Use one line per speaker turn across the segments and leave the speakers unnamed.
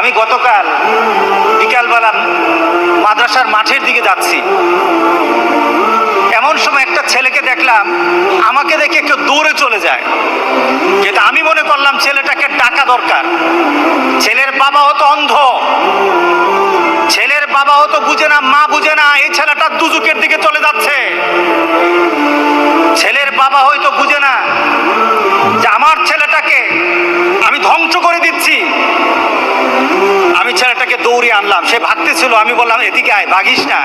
আমি গতকাল বিকালবেলা মাদ্রাসার মাঠের দিকে যাচ্ছি, এমন সময় একটা ছেলেকে দেখলাম, আমাকে দেখে কেউ দৌড়ে চলে যায়। কিন্তু আমি মনে করলাম ছেলেটাকে ডাকা দরকার। ছেলের বাবা হতো অন্ধ, ছেলের বাবা হতো বুঝে না, মা বুঝে না এই ছেলেটা দুজকের দিকে চলে যাচ্ছে। ছেলের বাবা হয়তো বুঝে না যে আমার ছেলেটাকে আমি ধ্বংস করে দিচ্ছি। আমি ছেলেটাকে দৌড়িয়ে আনলাম, সে ভাগতেছিল। আমি বললাম এদিকে আয়, ভাগিস না।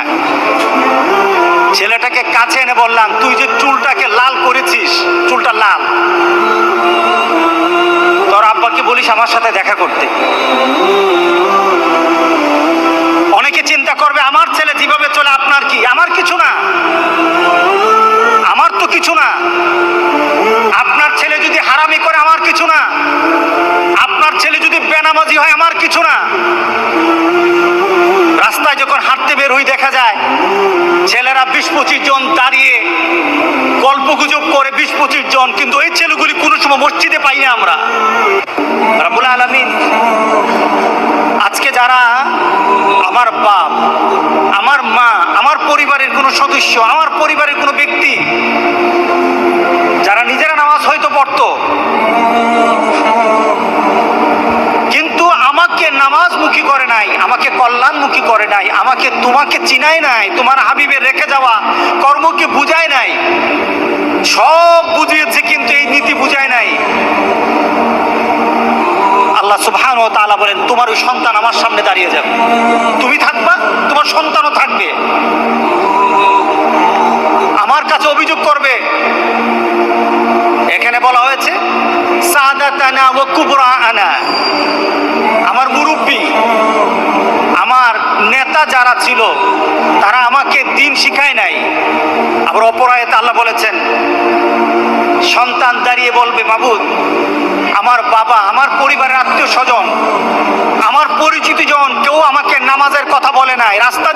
ছেলেটাকে কাছে এনে বললাম, তুই যে চুলটাকে লাল করেছিস, চুলটা লাল, তোর আব্বাকে বলিস আমার সাথে দেখা করতে। অনেকে চিন্তা করবে আমার ছেলে যেভাবে চলে আপনার কি? আমার কিছু না, আমার তো কিছু না। আপনার ছেলে যদি হারামি করে আমার কিছু না, আপনার ছেলে যদি বেনামাজি হয় আমার কিছু না। রাস্তায় যখন হাঁটতে বের হই দেখা যায় ছেলেরা 20-25 জন দাঁড়িয়ে গল্প গুজব করে, 20-25 জন, কিন্তু এই ছেলেগুলি কোনো সময় মসজিদে পাই না আমরা। রব্বুল আলামিন আজকে যারা আমার বাপ, আমার মা, আমার পরিবারের কোনো সদস্য, আমার পরিবারের কোনো ব্যক্তি যারা নিজেরা নামাজ হয়তো পড়তো, কিন্তু আমাকে নামাজমুখী করে নাই, আমাকে কল্যাণমুখী করে নাই, আমাকে তোমাকে চিনাই নাই, তোমার হাবিবের রেখে যাওয়া কর্মকে বুঝায় নাই। সব বুঝিয়েছে কিন্তু এই নীতি বুঝায় নাই। আল্লাহ সুবহানাহু ওয়া তাআলা বলেন, তোমার ওই সন্তান আমার সামনে দাঁড়িয়ে যাবে, তুমি থাকবা, তোমার সন্তানও থাকবে, আমার কাছে অভিযোগ করবে। এখানে বলা হয়েছে সাদাতানা ওয়া কুবরাআনা, আমার মুরব্বী, আমার নেতা যারা ছিল তারা আমাকে দিন শিখায় নাই। আবার অপর আয়াতে আল্লাহ বলেছেন, সন্তান দাঁড়িয়ে বলবে, মাবুদ, আমার বাবা, আমার পরিবারের আত্মীয় স্বজন, আমার পরিচিত জন কেউ আমাকে নামাজের কথা বলে নাই, রাস্তা